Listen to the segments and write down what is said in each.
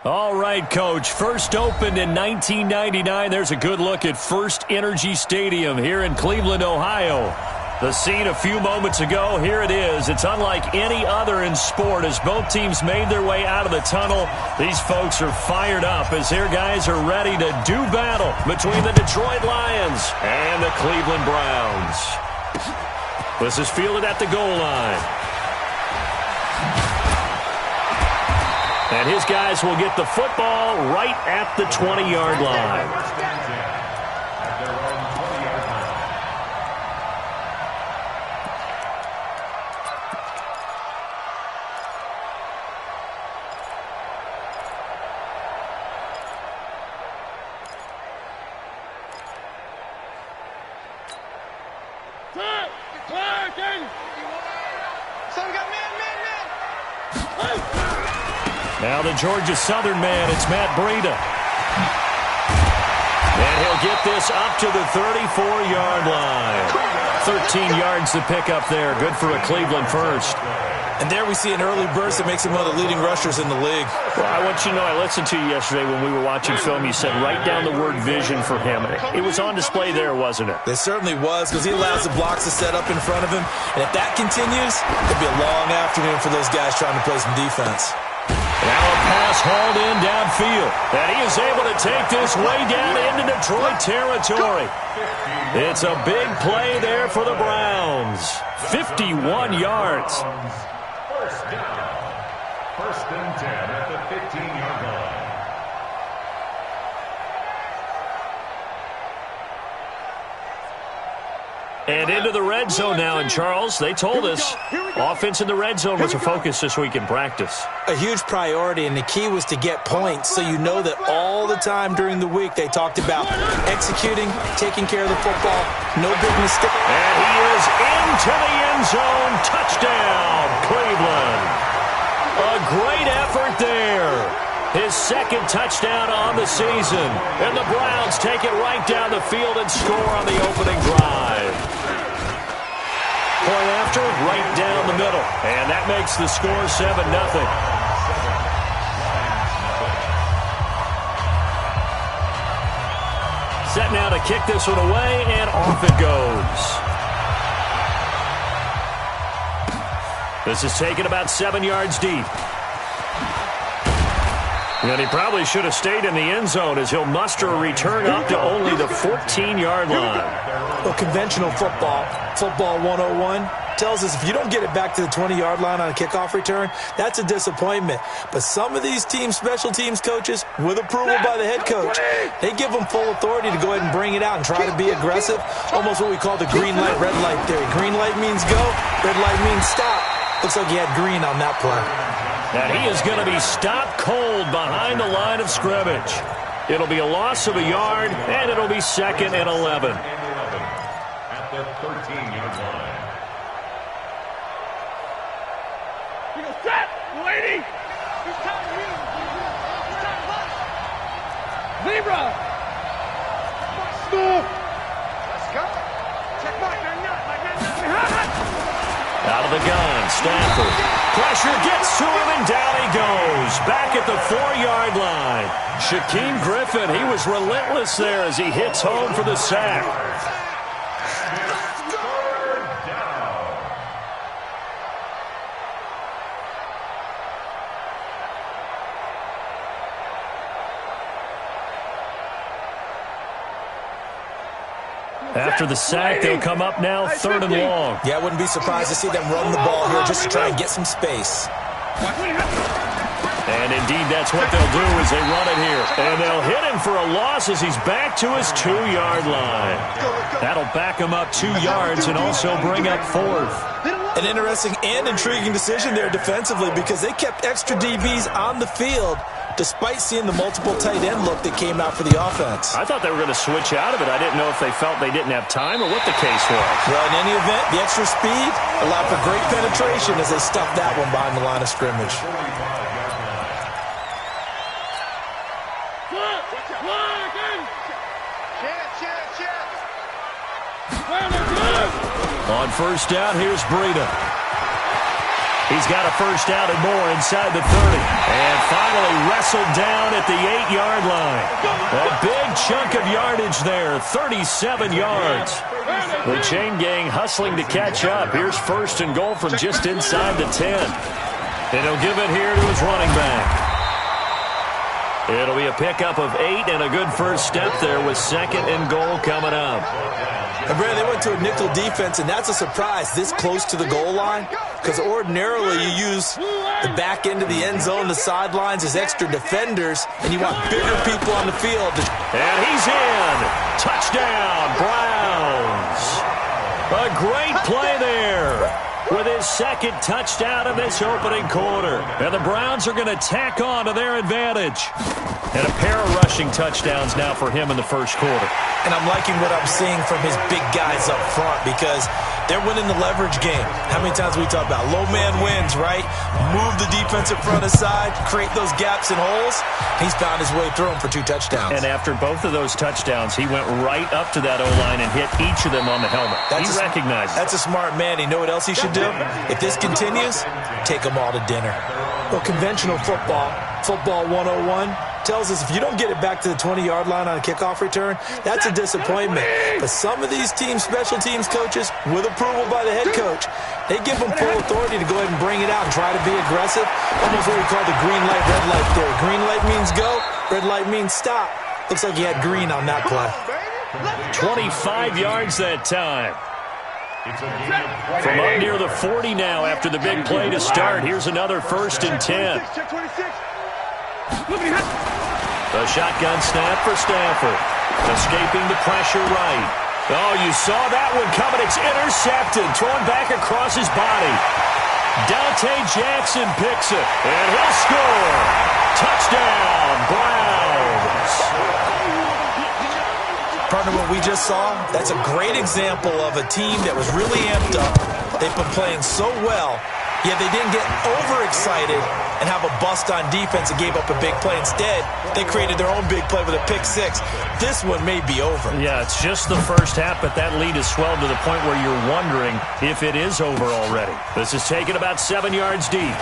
All right, Coach. First opened in 1999. There's a good look at First Energy Stadium here in Cleveland, Ohio. The scene a few moments ago, here it is. It's unlike any other in sport as both teams made their way out of the tunnel. These folks are fired up as their guys are ready to do battle between the Detroit Lions and the Cleveland Browns. This is fielded at the goal line. And his guys will get the football right at the 20-yard line. Now the Georgia Southern man, it's Matt Breida. And he'll get this up to the 34-yard line. 13 yards to pick up there. Good for a Cleveland first. And there we see an early burst that makes him one of the leading rushers in the league. Well, I want you to know, I listened to you yesterday when we were watching film. You said write down the word vision for him. It was on display there, wasn't it? It certainly was, because he allows the blocks to set up in front of him. And if that continues, it'll be a long afternoon for those guys trying to play some defense. Now a pass hauled in downfield. And he is able to take this way down into Detroit territory. It's a big play there for the Browns. 51 yards. First down. First and 10 at the 15-yard line. And into the red zone now. And, Charles, they told us offense in the red zone was a focus this week in practice. A huge priority, and the key was to get points. So you know that all the time during the week they talked about executing, taking care of the football, no big mistake. And he is into the end zone. Touchdown, Cleveland. A great effort there. His second touchdown on the season. And the Browns take it right down the field and score on the opening drive. Point after, right down the middle. And that makes the score 7-0. Set now to kick this one away, and off it goes. This is taken about 7 yards deep. And he probably should have stayed in the end zone as he'll muster a return up to only the 14-yard line. Well, conventional football 101, tells us if you don't get it back to the 20-yard line on a kickoff return, that's a disappointment. But some of these special teams coaches, with approval by the head coach, they give them full authority to go ahead and bring it out and try to be aggressive, almost what we call the green light, red light theory. Green light means go, red light means stop. Looks like he had green on that play. And he is going to be stopped cold behind the line of scrimmage. It'll be a loss of a yard, and it'll be 2nd and 11. At the 13-yard line. You go stop, lady. It's time to move. It's time to run. Zebra. Stop. Let's go. Check back. Out of the gun, Stafford. Pressure gets to him, and down he goes. Back at the 4-yard line. Shaquem Griffin, he was relentless there as he hits home for the sack. After the sack, they'll come up now 3rd and long. Yeah, I wouldn't be surprised to see them run the ball here just to try and get some space. And indeed, that's what they'll do as they run it here. And they'll hit him for a loss as he's back to his 2-yard line. That'll back him up 2 yards and also bring up 4th. An interesting and intriguing decision there defensively because they kept extra DBs on the field despite seeing the multiple tight end look that came out for the offense. I thought they were going to switch out of it. I didn't know if they felt they didn't have time or what the case was. Well, in any event, the extra speed allowed for great penetration as they stuffed that one behind the line of scrimmage. Cheer. On first down, here's Breida. He's got a first down and more inside the 30. And finally wrestled down at the 8-yard line. A big chunk of yardage there, 37 yards. The chain gang hustling to catch up. Here's first and goal from just inside the 10. And he'll give it here to his running back. It'll be a pickup of 8 and a good first step there with second and goal coming up. And Brandon, they went to a nickel defense, and that's a surprise this close to the goal line, because ordinarily you use the back end of the end zone, the sidelines as extra defenders, and you want bigger people on the field. And he's in. Touchdown, Browns. A great play there with his second touchdown of this opening quarter. And the Browns are going to tack on to their advantage. And a pair of rushing touchdowns now for him in the first quarter. And I'm liking what I'm seeing from his big guys up front, because they're winning the leverage game. How many times we talk about low man wins, right? Move the defensive front aside, create those gaps and holes. He's found his way through them for 2 touchdowns. And after both of those touchdowns, he went right up to that O-line and hit each of them on the helmet. He recognizes it. That's a smart man. You know what else he should do? If this continues, take them all to dinner. Well, conventional football 101, tells us if you don't get it back to the 20-yard line on a kickoff return, that's a disappointment. But some of these special teams coaches, with approval by the head coach, they give them full authority to go ahead and bring it out and try to be aggressive. Almost what we call the green light, red light theory. Green light means go, red light means stop. Looks like he had green on that play. 25 yards that time. From up near the 40 now after the big play to start. Here's another first and 10. The shotgun snap for Stafford. Escaping the pressure right. Oh, you saw that one coming. It's intercepted. Thrown back across his body. Dante Jackson picks it. And he'll score. Touchdown, Browns. Partner, what we just saw, that's a great example of a team that was really amped up. They've been playing so well, yet they didn't get overexcited and have a bust on defense and gave up a big play. Instead, they created their own big play with a pick 6. This one may be over. Yeah, it's just the first half, but that lead has swelled to the point where you're wondering if it is over already. This is taken about 7 yards deep.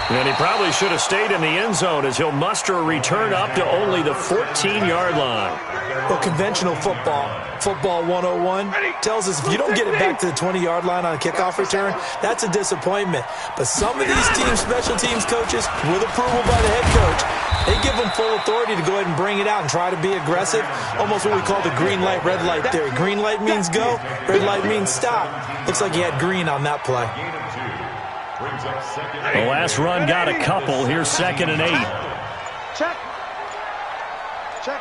And he probably should have stayed in the end zone as he'll muster a return up to only the 14-yard line. Well, conventional football 101, tells us if you don't get it back to the 20-yard line on a kickoff return, that's a disappointment. But some of these special teams coaches, with approval by the head coach, they give them full authority to go ahead and bring it out and try to be aggressive. Almost what we call the green light, red light theory. Green light means go, red light means stop. Looks like he had green on that play. The last run got a couple. Here's second and 8. Check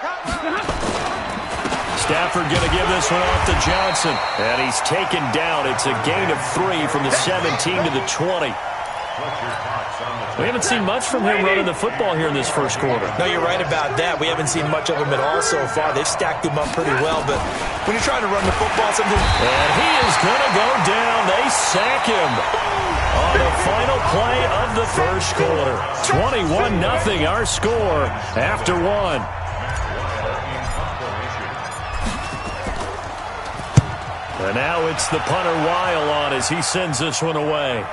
out. Stafford going to give this one off to Johnson. And he's taken down. It's a gain of 3 from the 17 to the 20. We haven't seen much from him running the football here in this first quarter. No, you're right about that. We haven't seen much of him at all so far. They've stacked him up pretty well, but when you're trying to run the football, something... And he is going to go down. They sack him on the final play of the first quarter. 21-0 our score after 1. And now it's the punter Weil on as he sends this one away.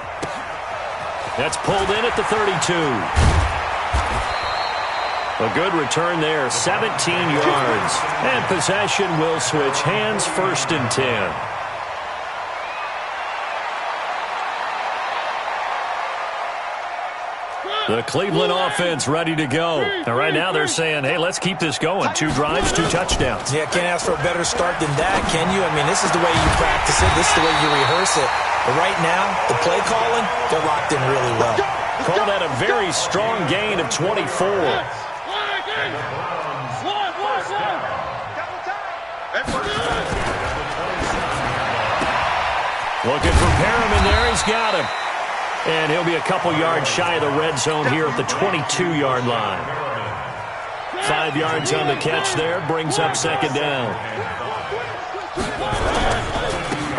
That's pulled in at the 32. A good return there, 17 yards. And possession will switch hands, first and 10. The Cleveland offense ready to go. And right now they're saying, hey, let's keep this going. 2 drives, 2 touchdowns. Yeah, can't ask for a better start than that, can you? I mean, this is the way you practice it. This is the way you rehearse it. But right now, the play calling, they're locked in really well. Called at a very strong gain of 24. Looking for Perriman there. He's got him. And he'll be a couple yards shy of the red zone here at the 22-yard line. 5 yards on the catch there. Brings up second down.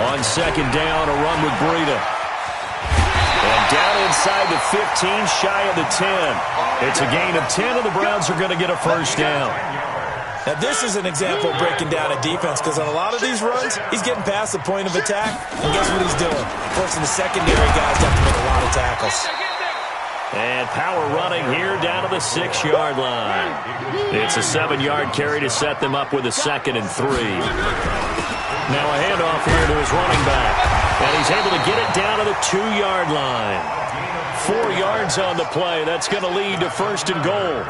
On second down, a run with Breida. And down inside the 15, shy of the 10. It's a gain of 10, and the Browns are going to get a first down. Now, this is an example of breaking down a defense because on a lot of these runs, he's getting past the point of attack, and guess what he's doing? Forcing the secondary guys to have to make a lot of tackles. And power running here down to the 6-yard line. It's a 7-yard carry to set them up with a 2nd and 3. Now a handoff here to his running back. And he's able to get it down to the 2-yard line. 4 yards on the play. That's going to lead to 1st and goal.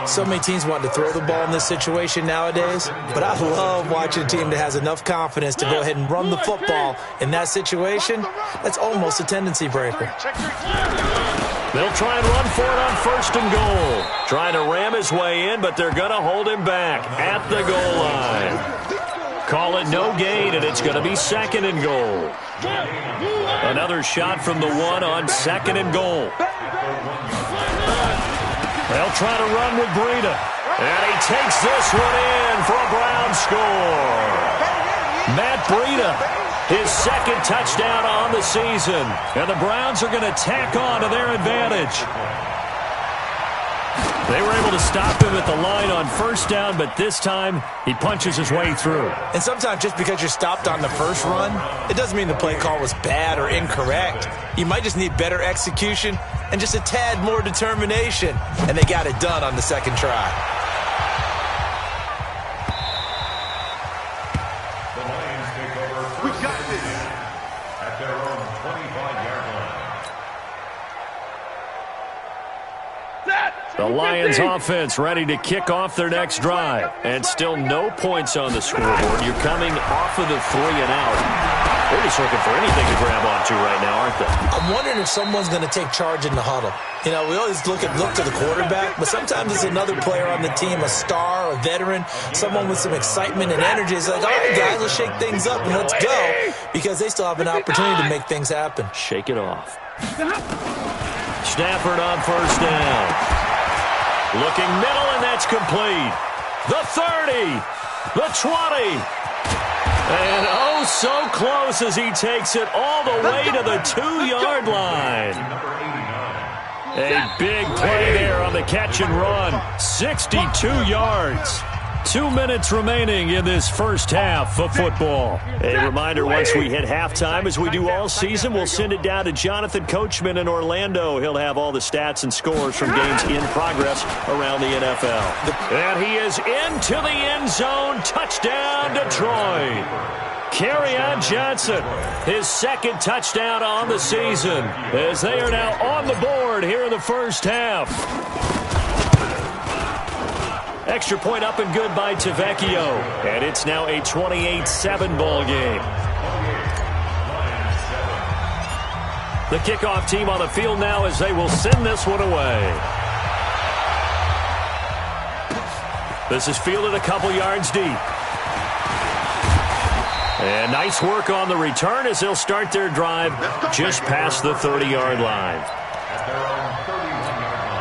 So many teams want to throw the ball in this situation nowadays, but I love watching a team that has enough confidence to go ahead and run the football in that situation. That's almost a tendency breaker. They'll try and run for it on 1st and goal. Trying to ram his way in, but they're going to hold him back at the goal line. Call it no gain, and it's going to be 2nd and goal. Another shot from the 1 on 2nd and goal. They'll try to run with Breida. And he takes this one in for a Brown score. Matt Breida, his 2nd touchdown on the season. And the Browns are going to tack on to their advantage. They were able to stop him at the line on 1st down, but this time he punches his way through. And sometimes just because you're stopped on the first run, it doesn't mean the play call was bad or incorrect. You might just need better execution and just a tad more determination. And they got it done on the 2nd try. The Lions take over first at their own 25-yard line. The Lions offense ready to kick off their next drive. And still no points on the scoreboard. You're coming off of the 3 and out. They're just looking for anything to grab onto right now, aren't they? I'm wondering if someone's going to take charge in the huddle. You know, we always look to the quarterback, but sometimes it's another player on the team, a star, a veteran, someone with some excitement and energy. It's like, all right, guys, let's shake things up and let's go, because they still have an opportunity to make things happen. Shake it off. Stafford on 1st down. Looking middle, and that's complete. The 30, the 20. And oh, so close as he takes it all the way to the 2-yard line. A big play there on the catch and run. 62 yards. 2 minutes remaining in this first half of football. A reminder, once we hit halftime, as we do all season, we'll send it down to Jonathan Coachman in Orlando. He'll have all the stats and scores from games in progress around the NFL. And he is into the end zone. Touchdown, Detroit. Kerryon Johnson, his 2nd touchdown on the season, as they are now on the board here in the first half. Extra point up and good by Tavecchio. And it's now a 28-7 ball game. The kickoff team on the field now as they will send this one away. This is fielded a couple yards deep. And nice work on the return as they'll start their drive just past the 30-yard line. At their own 31-yard line.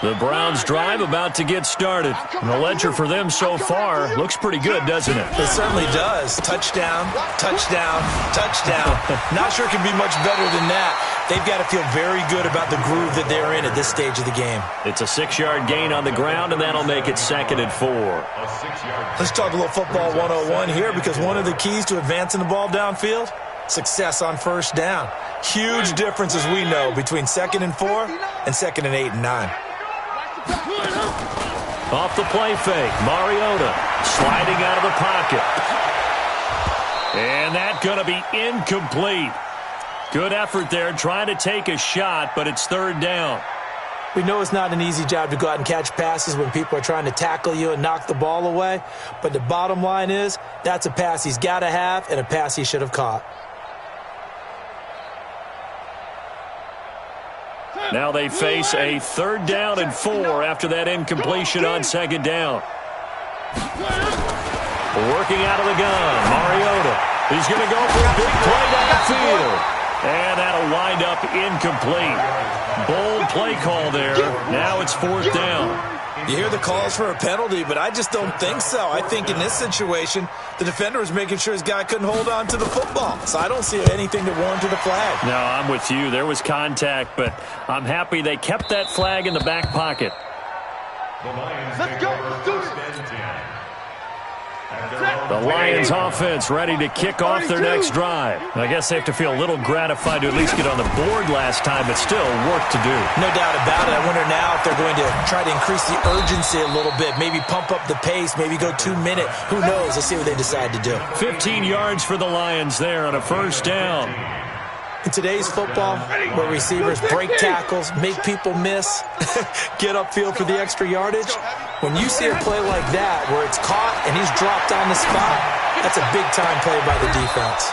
The Browns' drive about to get started. And the ledger for them so far looks pretty good, doesn't it? It certainly does. Touchdown, touchdown, touchdown. Not sure it can be much better than that. They've got to feel very good about the groove that they're in at this stage of the game. It's a 6-yard gain on the ground, and that'll make it 2nd and 4. Let's talk a little football 101 here, because one of the keys to advancing the ball downfield, success on 1st down. Huge difference, as we know, between 2nd and 4 and 2nd and 8 and 9. Off the play fake, Mariota sliding out of the pocket. And that's going to be incomplete. Good effort there, trying to take a shot, but it's 3rd down. We know it's not an easy job to go out and catch passes when people are trying to tackle you and knock the ball away, but the bottom line is that's a pass he's got to have and a pass he should have caught. Now they face a 3rd down and 4 after that incompletion on 2nd down. Working out of the gun, Mariota. He's going to go for a big play downfield. And that'll wind up incomplete. Bold play call there. Now it's 4th down. You hear the calls for a penalty, but I just don't think so. I think in this situation, the defender was making sure his guy couldn't hold on to the football. So I don't see anything that warranted a flag. No, I'm with you. There was contact, but I'm happy they kept that flag in the back pocket. The Lions Let's take go. over Do first it. and 10. At their own The Lions 20. offense ready to kick off their next drive. I guess they have to feel a little gratified to at least get on the board last time, but still work to do. No doubt about it. I wonder now if they're going to try to increase the urgency a little bit, maybe pump up the pace, maybe go 2 minute. Who knows? Let's see what they decide to do. 15 yards for the Lions there on a first down. In today's football, where receivers break tackles, make people miss, get upfield for the extra yardage, when you see a play like that where it's caught and he's dropped on the spot, that's a big-time play by the defense.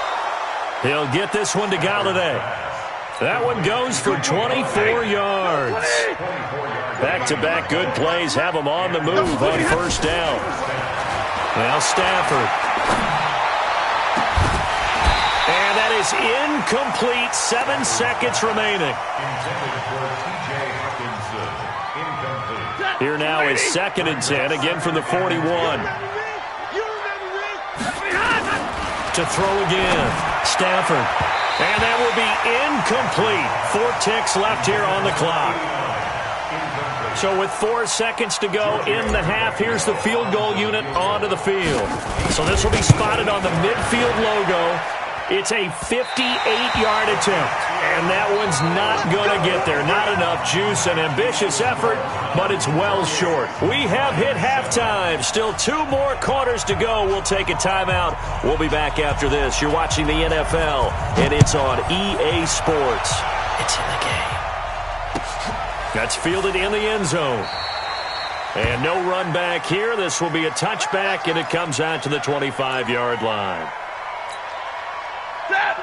He'll get this one to Galladay. That one goes for 24 yards. Back-to-back good plays have him on the move on first down. Now Stafford. And that is incomplete. 7 seconds remaining. Intended for T.J. Hawkinson. Incomplete. Here now is 2nd and 10, again from the 41. To throw again. Stafford. And that will be incomplete. 4 ticks left here on the clock. So with 4 seconds to go in the half, here's the field goal unit onto the field. So this will be spotted on the midfield logo. It's a 58-yard attempt, and that one's not going to get there. Not enough juice, an ambitious effort, but it's well short. We have hit halftime. Still 2 more quarters to go. We'll take a timeout. We'll be back after this. You're watching the NFL, and it's on EA Sports. It's in the game. That's fielded in the end zone. And no run back here. This will be a touchback, and it comes out to the 25-yard line.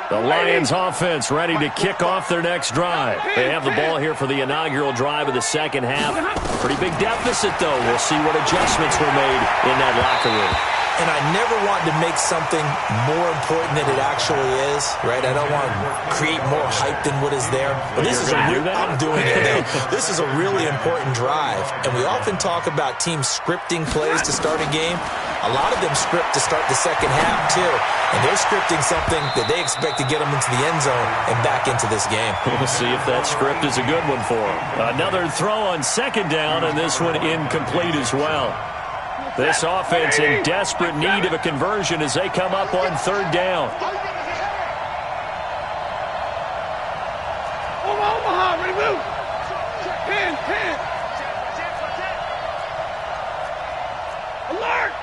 The Lions offense ready to kick off their next drive. They have the ball here for the inaugural drive of the second half. Pretty big deficit, though. We'll see what adjustments were made in that locker room. And I never want to make something more important than it actually is, right? I don't want to create more hype than what is there. But this is I'm doing it now. This is a really important drive. And we often talk about teams scripting plays to start a game. A lot of them script to start the second half, too. And they're scripting something that they expect to get them into the end zone and back into this game. We'll see if that script is a good one for them. Another throw on second down, and this one incomplete as well. This offense in desperate need of a conversion as they come up on third down. Omaha, ready, move. Hand. Alert.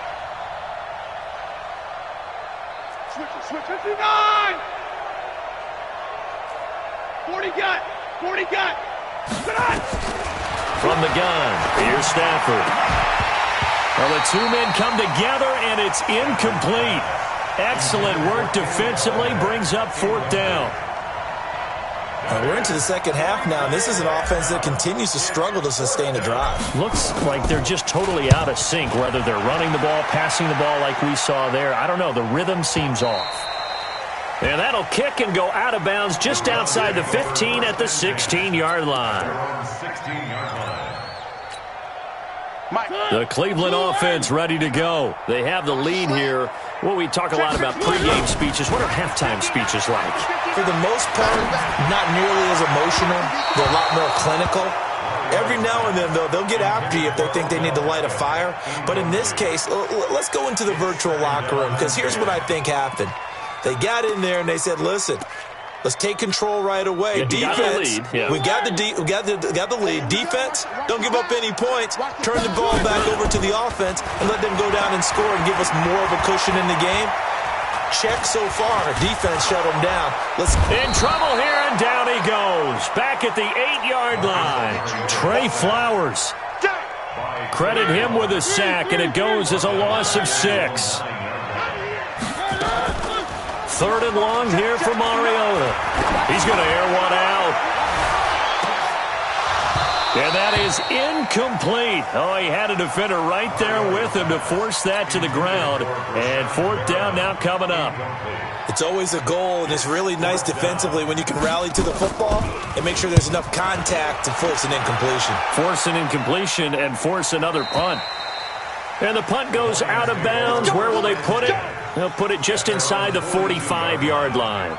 Switch, 59. 40 gut. Good on. From the gun, here's Stafford. Well, the 2 men come together, and it's incomplete. Excellent work defensively, brings up 4th down. We're into the second half now, and this is an offense that continues to struggle to sustain a drive. Looks like they're just totally out of sync, whether they're running the ball, passing the ball like we saw there. I don't know. The rhythm seems off. And that'll kick and go out of bounds just outside the 15 at the 16-yard line. 16-yard line. The Cleveland offense ready to go. They have the lead here. Well, we talk a lot about pregame speeches. What are halftime speeches like? For the most part, not nearly as emotional. They're a lot more clinical. Every now and then, though, they'll get after you if they think they need to light a fire. But in this case, let's go into the virtual locker room, because here's what I think happened. They got in there and they said, listen, let's take control right away. Defense, we got the lead. Defense, don't give up any points. Turn the ball back over to the offense and let them go down and score and give us more of a cushion in the game. Check so far. Defense shut them down. In trouble here, and down he goes. Back at the 8-yard line. Trey Flowers. Credit him with a sack, and it goes as a loss of 6. 3rd and long here for Mariota. He's going to air one out. And that is incomplete. Oh, he had a defender right there with him to force that to the ground. And 4th down now coming up. It's always a goal, and it's really nice defensively when you can rally to the football and make sure there's enough contact to force an incompletion. Force an incompletion and force another punt. And the punt goes out of bounds. Where will they put it? They'll put it just inside the 45-yard line.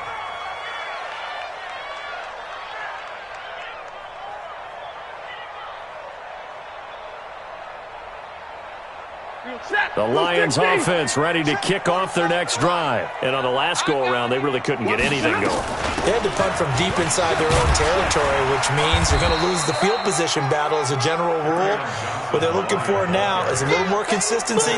The Lions offense ready to kick off their next drive. And on the last go-around, they really couldn't get anything going. They had to punt from deep inside their own territory, which means you're going to lose the field position battle as a general rule. What they're looking for now is a little more consistency,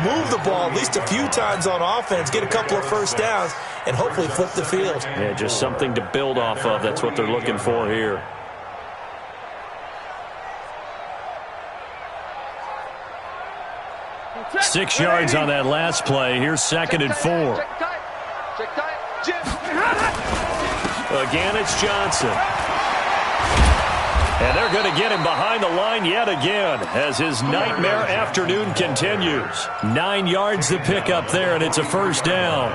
move the ball at least a few times on offense, get a couple of first downs, and hopefully flip the field. Yeah, just something to build off of. That's what they're looking for here. Six yards on that last play. Here's 2nd and 4. Again, it's Johnson. And they're going to get him behind the line yet again as his nightmare afternoon continues. 9 yards to pick up there, and it's a first down.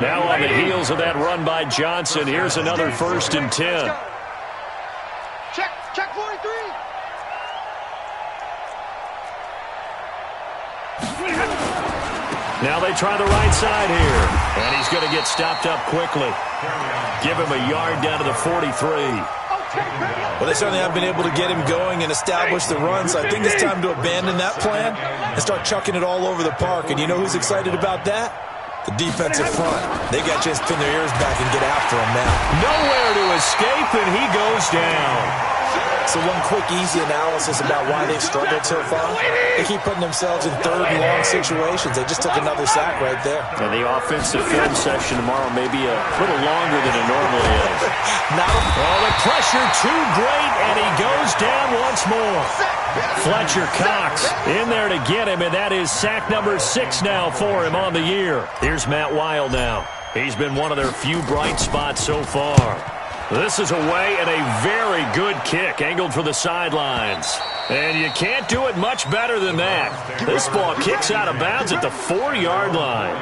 Now on the heels of that run by Johnson, here's another 1st and 10. Check 43. Now they try the right side here. And he's going to get stopped up quickly. Give him a yard down to the 43. Well, they certainly haven't been able to get him going and establish the run, so I think it's time to abandon that plan and start chucking it all over the park. And you know who's excited about that? The defensive front. They got a chance to pin their ears back and get after him now. Nowhere to escape, and he goes down. So one quick, easy analysis about why they've struggled so far. They keep putting themselves in 3rd and long situations. They just took another sack right there. And the offensive film session tomorrow may be a little longer than it normally is. The pressure too great, and he goes down once more. Fletcher Cox in there to get him, and that is sack number 6 now for him on the year. Here's Matt Weil now. He's been one of their few bright spots so far. This is away and a very good kick, angled for the sidelines. And you can't do it much better than that. This ball kicks out of bounds at the 4-yard line.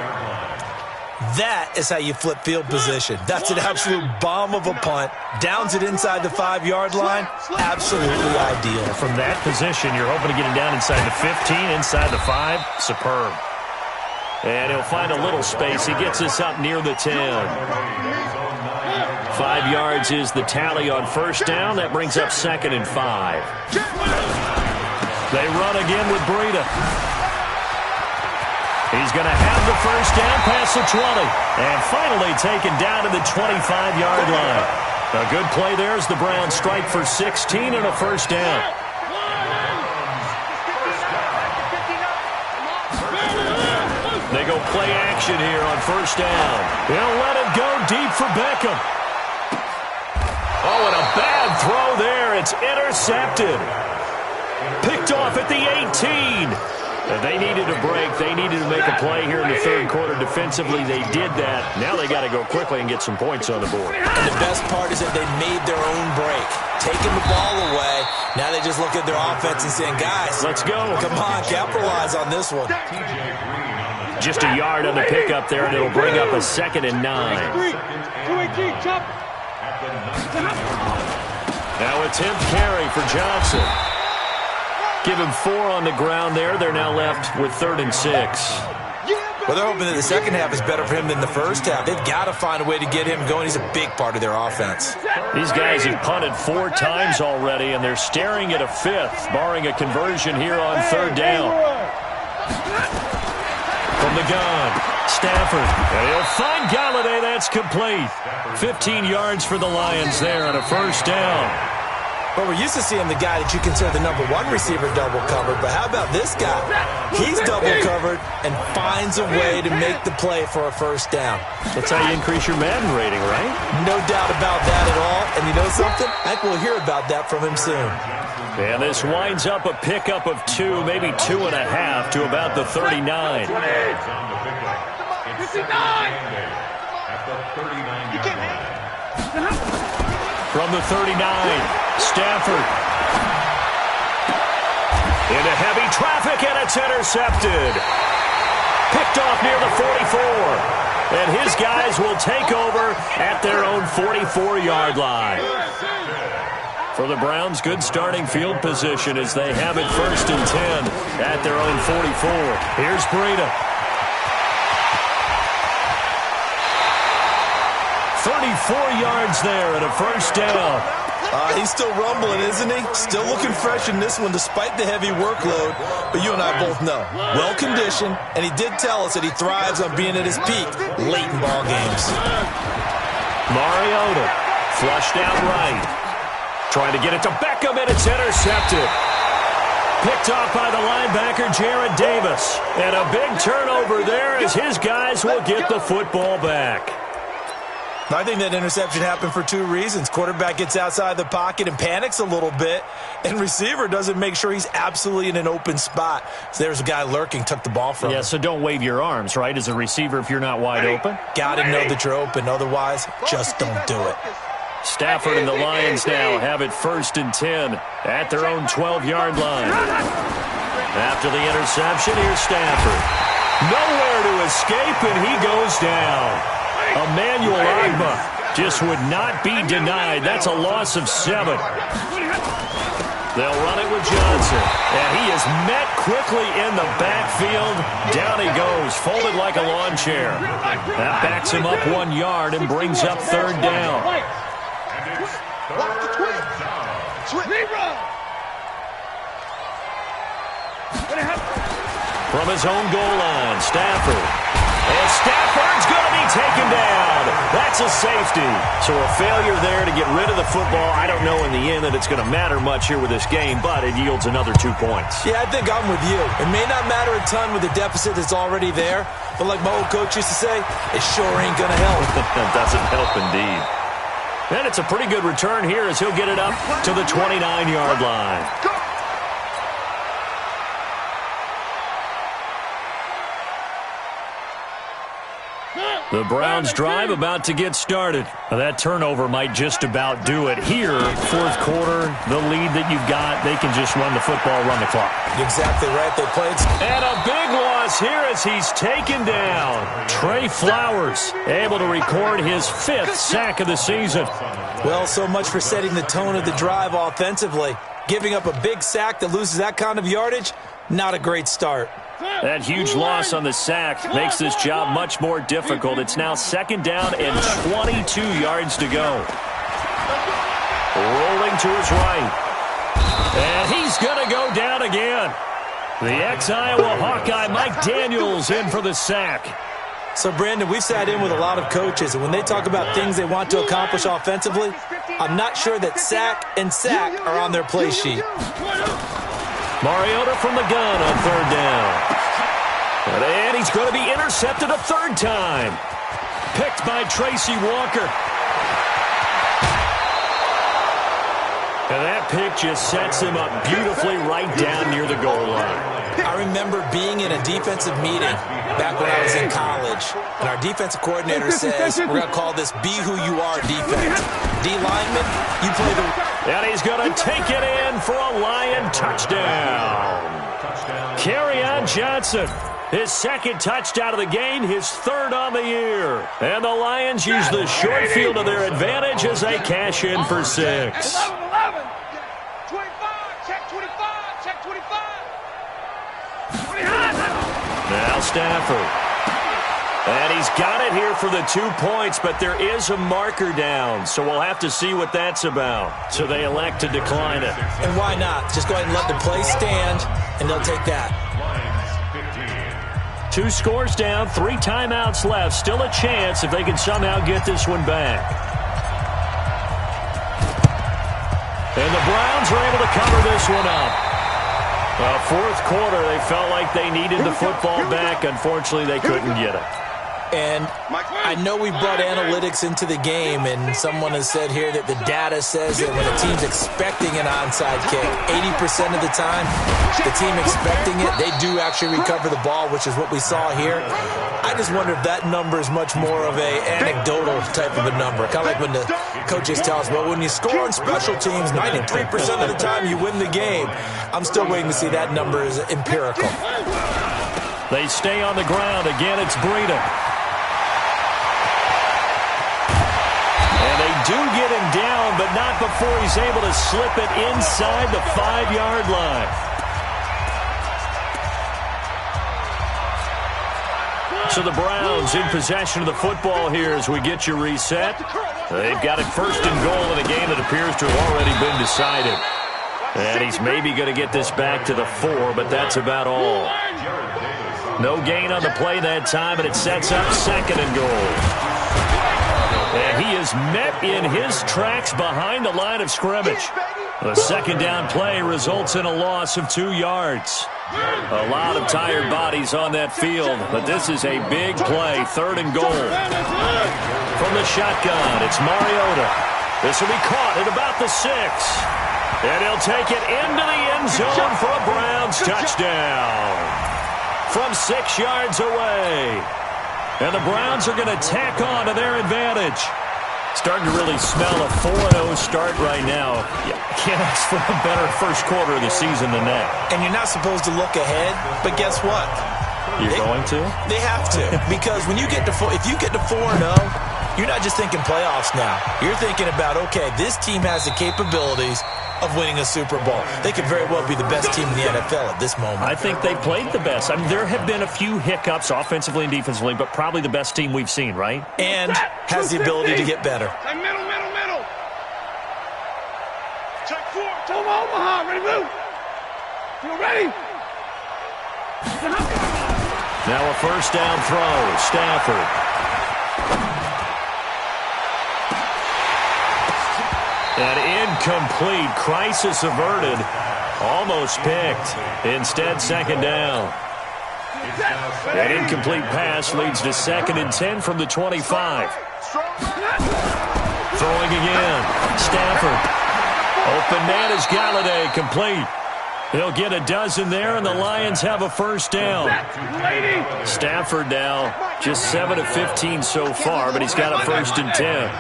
That is how you flip field position. That's an absolute bomb of a punt. Downs it inside the 5-yard line. Absolutely ideal. From that position, you're hoping to get him down inside the 15, inside the 5. Superb. And he'll find a little space. He gets us up near the 10. 5 yards is the tally on first down. That brings up 2nd and 5. They run again with Breida. He's going to have the first down past the 20. And finally taken down to the 25-yard line. A good play there as the Browns strike for 16 and a first down. They go play action here on first down. They'll let it go deep for Beckham. Oh, and a bad throw there. It's intercepted. Picked off at the 18. And they needed a break. They needed to make a play here in the 3rd quarter. Defensively, they did that. Now they got to go quickly and get some points on the board. And the best part is that they made their own break. Taking the ball away. Now they just look at their offense and saying, guys, let's go. Come on, capitalize on this one. Just a yard on the pickup there, and it'll bring up a 2nd and 9. Now attempt carry for Johnson. Give him 4 on the ground there. They're now left with 3rd and 6. Well, they're hoping that the second half is better for him than the first half. They've got to find a way to get him going. He's a big part of their offense. These guys have punted 4 times already, and they're staring at a 5th, barring a conversion here on 3rd down. From the gun, Stafford. And he'll find Galladay. That's complete. 15 yards for the Lions there on a first down. Well, we're used to seeing the guy that you consider the number 1 receiver double covered, but how about this guy? He's double covered and finds a way to make the play for a first down. That's how you increase your Madden rating, right? No doubt about that at all. And you know something? I think we'll hear about that from him soon. And this winds up a pickup of 2, maybe 2.5 to about the 39. At the 39-yard line. From the 39, Stafford. Into heavy traffic, and it's intercepted. Picked off near the 44. And his guys will take over at their own 44-yard line. For the Browns, good starting field position as they have it 1st and 10 at their own 44. Here's Breida. 34 yards there and a first down. He's still rumbling, isn't he? Still looking fresh in this one despite the heavy workload. But you and I both know, well-conditioned, and he did tell us that he thrives on being at his peak late in ball games. Mariota flushed out right. Trying to get it to Beckham, and it's intercepted. Picked off by the linebacker, Jared Davis. And a big turnover there as his guys will get the football back. I think that interception happened for two reasons. Quarterback gets outside the pocket and panics a little bit, and receiver doesn't make sure he's absolutely in an open spot. So there's a guy lurking, took the ball from him. Yeah, so don't wave your arms, right, as a receiver if you're not wide open? Got to know that you're open. Otherwise, just don't do it. Stafford and the Lions now have it 1st and 10 at their own 12-yard line. After the interception, here's Stafford. Nowhere to escape, and he goes down. Emmanuel Agba just would not be denied. That's a loss of 7. They'll run it with Johnson. And he is met quickly in the backfield. Down he goes, folded like a lawn chair. That backs him up 1 yard and brings up 3rd down. From his own goal line, Stafford. And Stafford's going to be taken down. That's a safety. So a failure there to get rid of the football. I don't know in the end that it's going to matter much here with this game, but it yields another 2 points. Yeah, I think I'm with you. It may not matter a ton with the deficit that's already there, but like my old coach used to say, it sure ain't going to help. That doesn't help indeed. And it's a pretty good return here as he'll get it up to the 29-yard line. The Browns drive about to get started. That turnover might just about do it here. 4th quarter, the lead that you've got, they can just run the football, run the clock. Exactly right. They played. And a big loss here as he's taken down. Trey Flowers able to record his 5th sack of the season. Well, so much for setting the tone of the drive offensively. Giving up a big sack that loses that kind of yardage, not a great start. That huge loss on the sack makes this job much more difficult. It's now 2nd down and 22 yards to go. Rolling to his right. And he's going to go down again. The ex-Iowa Hawkeye Mike Daniels in for the sack. So, Brandon, we've sat in with a lot of coaches, and when they talk about things they want to accomplish offensively, I'm not sure that sack and sack are on their play sheet. Mariota from the gun on 3rd down. And he's going to be intercepted a 3rd time. Picked by Tracy Walker. And that pick just sets him up beautifully right down near the goal line. I remember being in a defensive meeting back when I was in college, and our defensive coordinator says, we're going to call this Be Who You Are defense. D lineman, you play the... And he's going to take it in for a Lion touchdown. Kerryon Johnson, his 2nd touchdown of the game, his 3rd on the year. And the Lions use the short field to their advantage as they cash in for 6. 11, 25, check 25, check 25. Now Stafford. And he's got it here for the 2 points, but there is a marker down, so we'll have to see what that's about. So they elect to decline it. And why not? Just go ahead and let the play stand, and they'll take that. 2 scores down, 3 timeouts left. Still a chance if they can somehow get this one back. And the Browns are able to cover this one up. Well, 4th quarter, they felt like they needed the football back. Unfortunately, they couldn't get it. And I know we brought analytics into the game, and someone has said here that the data says that when a team's expecting an onside kick, 80% of the time, the team expecting it, they do actually recover the ball, which is what we saw here. I just wonder if that number is much more of a anecdotal type of a number. Kind of like when the coaches tell us, well, when you score on special teams, 93% of the time you win the game. I'm still waiting to see that number is empirical. They stay on the ground. Again, it's Breida. Do get him down, but not before he's able to slip it inside the 5-yard line. So the Browns in possession of the football here as we get you reset. They've got it first and goal in a game that appears to have already been decided. And he's maybe going to get this back to the 4, but that's about all. No gain on the play that time, and it sets up second and goal. And he is met in his tracks behind the line of scrimmage. The second down play results in a loss of 2 yards. A lot of tired bodies on that field, but this is a big play, third and goal. From the shotgun, it's Mariota. This will be caught at about the 6. And he'll take it into the end zone for a Browns touchdown. From 6 yards away. And the Browns are going to tack on to their advantage. Starting to really smell a 4-0 start right now. You can't ask for a better first quarter of the season than that. And you're not supposed to look ahead, but guess what? You're going to? They have to. Because when you get to if you get to 4-0, you're not just thinking playoffs now. You're thinking about, okay, this team has the capabilities of winning a Super Bowl. They could very well be the best team in the NFL at this moment. I think they played the best. I mean, there have been a few hiccups offensively and defensively, but probably the best team we've seen, right? And has the ability to get better. Middle. Check 4. Omaha, ready, move. You ready? Now a first down throw. Stafford. An incomplete. Crisis averted. Almost picked. Instead, second down. An incomplete pass leads to 2nd and 10 from the 25. Throwing again. Stafford. Open man is Galladay. Complete. He'll get a dozen there, and the Lions have a first down. Stafford now just 7 of 15 so far, but he's got a 1st and 10.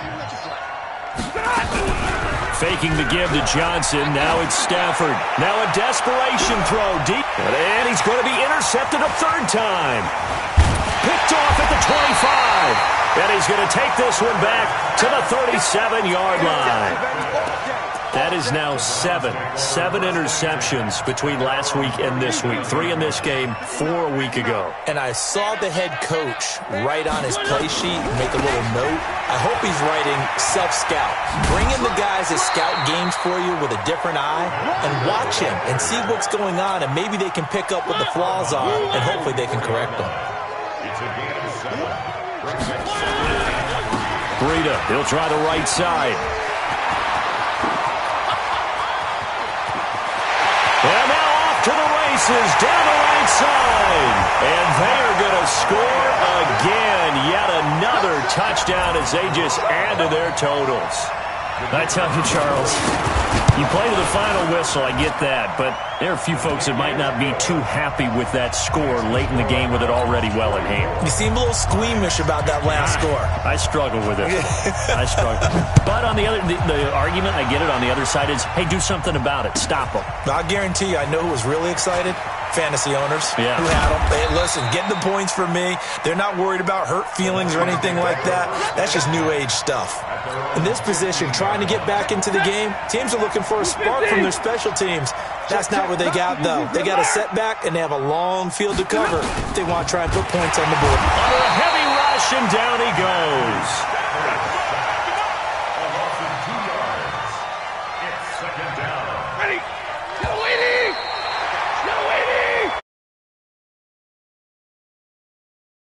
Faking the give to Johnson. Now it's Stafford. Now a desperation throw deep. And he's going to be intercepted a 3rd time. Picked off at the 25. And he's going to take this one back to the 37-yard line. That is now 7 interceptions between last week and this week. 3 in this game, 4 a week ago. And I saw the head coach write on his play sheet, make a little note. I hope he's writing self-scout. Bring in the guys that scout games for you with a different eye and watch him and see what's going on, and maybe they can pick up what the flaws are, and hopefully they can correct them. Breida, he'll try the right side. And now off to the races, down the right side. And they are going to score again. Yet another touchdown as they just add to their totals. I tell you, Charles, you play to the final whistle, I get that. But there are a few folks that might not be too happy with that score late in the game with it already well in hand. You seem a little squeamish about that last score. I struggle with it. I struggle. But on the other, the argument, I get it, on the other side is, hey, do something about it. Stop them. I guarantee you, I know who was really excited. Fantasy owners who had them. Hey, listen, get the points for me. They're not worried about hurt feelings or anything like that. That's just new age stuff. In this position, trying to get back into the game, teams are looking for a spark from their special teams. That's not what they got, though. They got a setback, and they have a long field to cover if they want to try and put points on the board. Under a heavy rush, and down he goes.